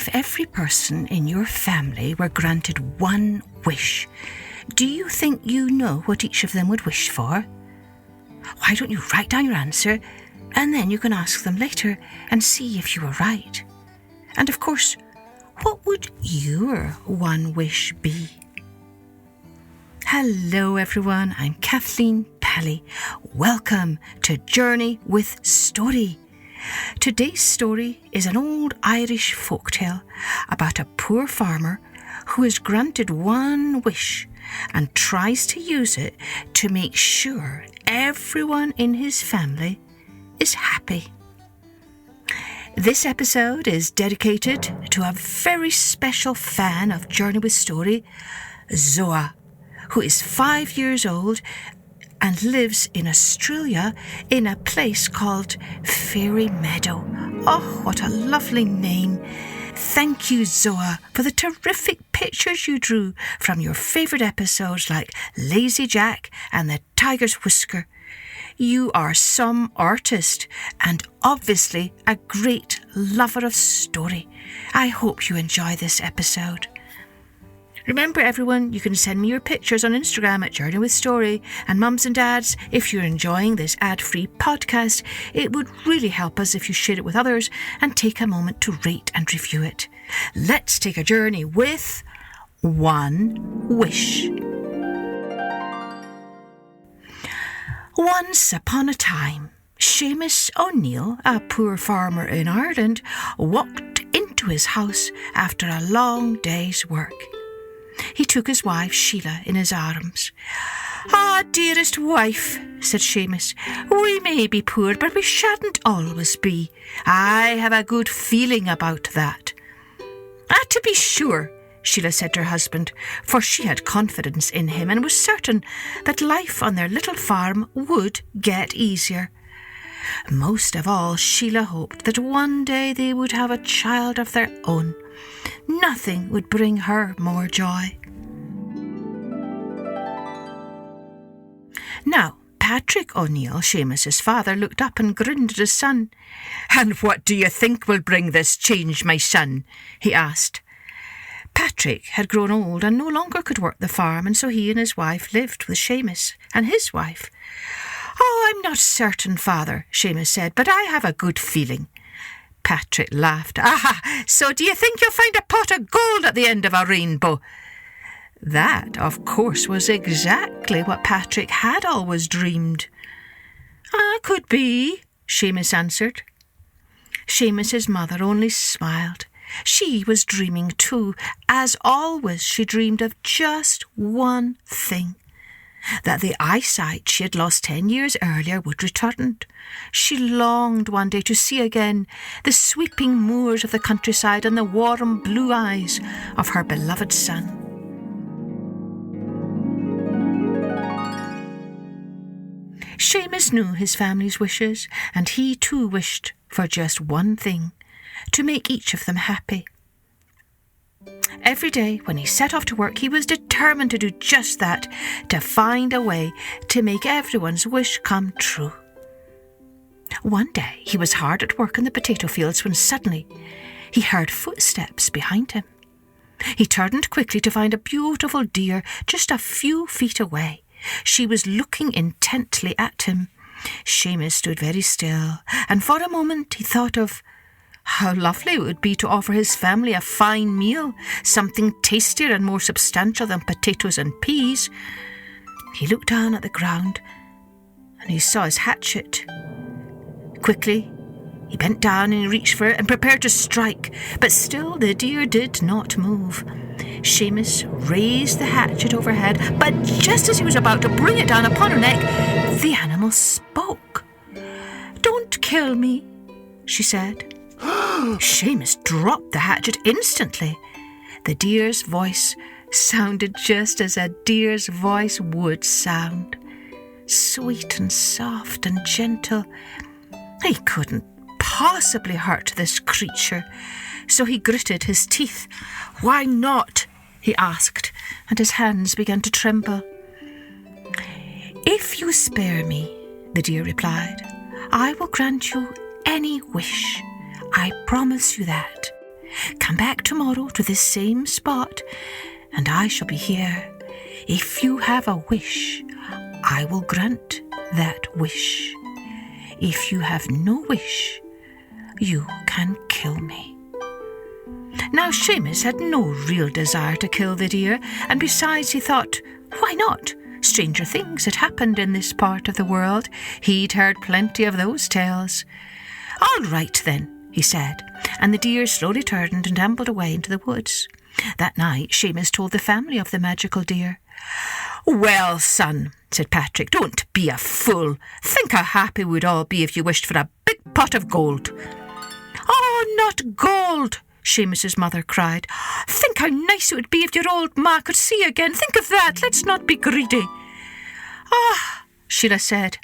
If every person in your family were granted one wish, do you think you know what each of them would wish for? Why don't you write down your answer, and then you can ask them later and see if you were right. And of course, what would your one wish be? Hello everyone, I'm Kathleen Pelly. Welcome to Journey with Story. Today's story is an old Irish folktale about a poor farmer who is granted one wish and tries to use it to make sure everyone in his family is happy. This episode is dedicated to a very special fan of Journey with Story, Zoa, who is 5 years old and lives in Australia in a place called Fairy Meadow. Oh, what a lovely name. Thank you, Zoa, for the terrific pictures you drew from your favourite episodes like Lazy Jack and the Tiger's Whisker. You are some artist and obviously a great lover of story. I hope you enjoy this episode. Remember everyone, you can send me your pictures on Instagram at Journey with Story. And mums and dads, if you're enjoying this ad-free podcast, it would really help us if you share it with others and take a moment to rate and review it. Let's take a journey with One Wish. Once upon a time, Seamus O'Neill, a poor farmer in Ireland, walked into his house after a long day's work. He took his wife, Sheila, in his arms. "Ah, dearest wife," said Seamus, "we may be poor, but we shan't always be. I have a good feeling about that." "Ah, to be sure," Sheila said to her husband, for she had confidence in him and was certain that life on their little farm would get easier. Most of all, Sheila hoped that one day they would have a child of their own. Nothing would bring her more joy. Now, Patrick O'Neill, Seamus's father, looked up and grinned at his son. "And what do you think will bring this change, my son?" he asked. Patrick had grown old and no longer could work the farm, and so he and his wife lived with Seamus and his wife. "Oh, I'm not certain, father," Seamus said, "but I have a good feeling." Patrick laughed. "Ah, so do you think you'll find a pot of gold at the end of a rainbow?" That, of course, was exactly what Patrick had always dreamed. Could be," Seamus answered. Seamus's mother only smiled. She was dreaming too. As always, she dreamed of just one thing: that the eyesight she had lost 10 years earlier would return. She longed one day to see again the sweeping moors of the countryside and the warm blue eyes of her beloved son. Seamus knew his family's wishes, and he too wished for just one thing: to make each of them happy. Every day when he set off to work, he was determined to do just that, to find a way to make everyone's wish come true. One day he was hard at work in the potato fields when suddenly he heard footsteps behind him. He turned quickly to find a beautiful deer just a few feet away. She was looking intently at him. Seamus stood very still, and for a moment he thought of how lovely it would be to offer his family a fine meal, something tastier and more substantial than potatoes and peas. He looked down at the ground and he saw his hatchet. Quickly, he bent down and reached for it and prepared to strike, but still the deer did not move. Seamus raised the hatchet overhead, but just as he was about to bring it down upon her neck, the animal spoke. "Don't kill me," she said. Seamus dropped the hatchet instantly. The deer's voice sounded just as a deer's voice would sound. Sweet and soft and gentle. He couldn't possibly hurt this creature, so he gritted his teeth. "Why not?" he asked, and his hands began to tremble. "If you spare me," the deer replied, "I will grant you any wish. I promise you that. Come back tomorrow to this same spot, and I shall be here. If you have a wish, I will grant that wish. If you have no wish, you can kill me." Now Seamus had no real desire to kill the deer, and besides he thought, why not? Stranger things had happened in this part of the world. He'd heard plenty of those tales. "All right then," he said, and the deer slowly turned and ambled away into the woods. That night Seamus told the family of the magical deer. "Well, son," said Patrick, "don't be a fool. Think how happy we'd all be if you wished for a big pot of gold." "Oh, not gold," Seamus's mother cried. "Think how nice it would be if your old ma could see again. Think of that. Let's not be greedy." "Ah," Sheila said,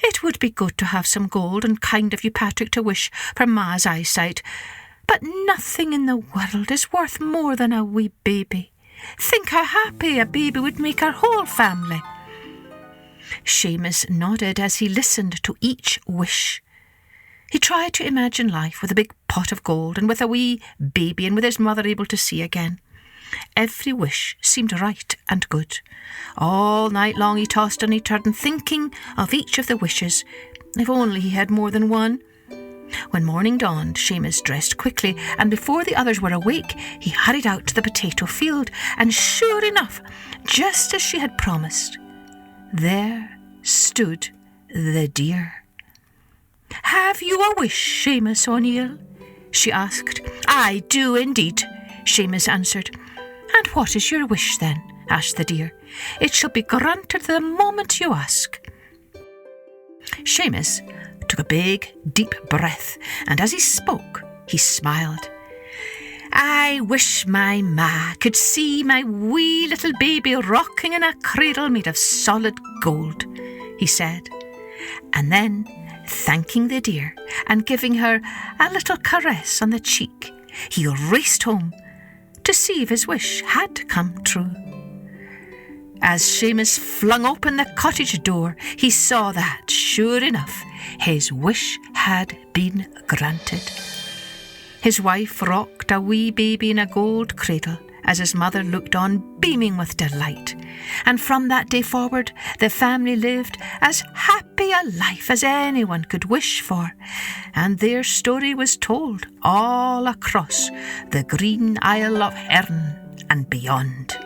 "it would be good to have some gold, and kind of you, Patrick, to wish for ma's eyesight. But nothing in the world is worth more than a wee baby. Think how happy a baby would make our whole family." Seamus nodded as he listened to each wish. He tried to imagine life with a big pot of gold and with a wee baby and with his mother able to see again. Every wish seemed right and good. All night long he tossed and he turned, thinking of each of the wishes. If only he had more than one. When morning dawned, Seamus dressed quickly, and before the others were awake, he hurried out to the potato field, and sure enough, just as she had promised, there stood the deer. "Have you a wish, Seamus O'Neill?" she asked. "I do indeed," Seamus answered. "And what is your wish then?" asked the deer. "It shall be granted the moment you ask." Seamus took a big, deep breath, and as he spoke, he smiled. "I wish my ma could see my wee little baby rocking in a cradle made of solid gold," he said. And then, thanking the deer and giving her a little caress on the cheek, he raced home to see if his wish had come true. As Seamus flung open the cottage door, he saw that, sure enough, his wish had been granted. His wife rocked a wee baby in a gold cradle as his mother looked on, beaming with delight. And from that day forward, the family lived as happy a life as anyone could wish for, and their story was told all across the green Isle of Herne and beyond.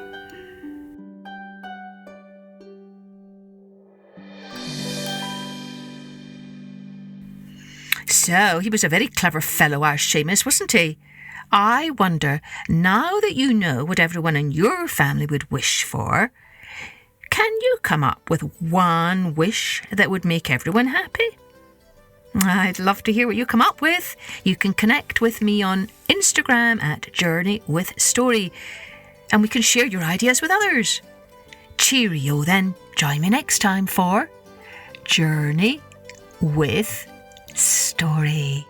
So he was a very clever fellow, our Seamus, wasn't he? I wonder, now that you know what everyone in your family would wish for, can you come up with one wish that would make everyone happy? I'd love to hear what you come up with. You can connect with me on Instagram at Journey with Story, and we can share your ideas with others. Cheerio then. Join me next time for Journey with Story.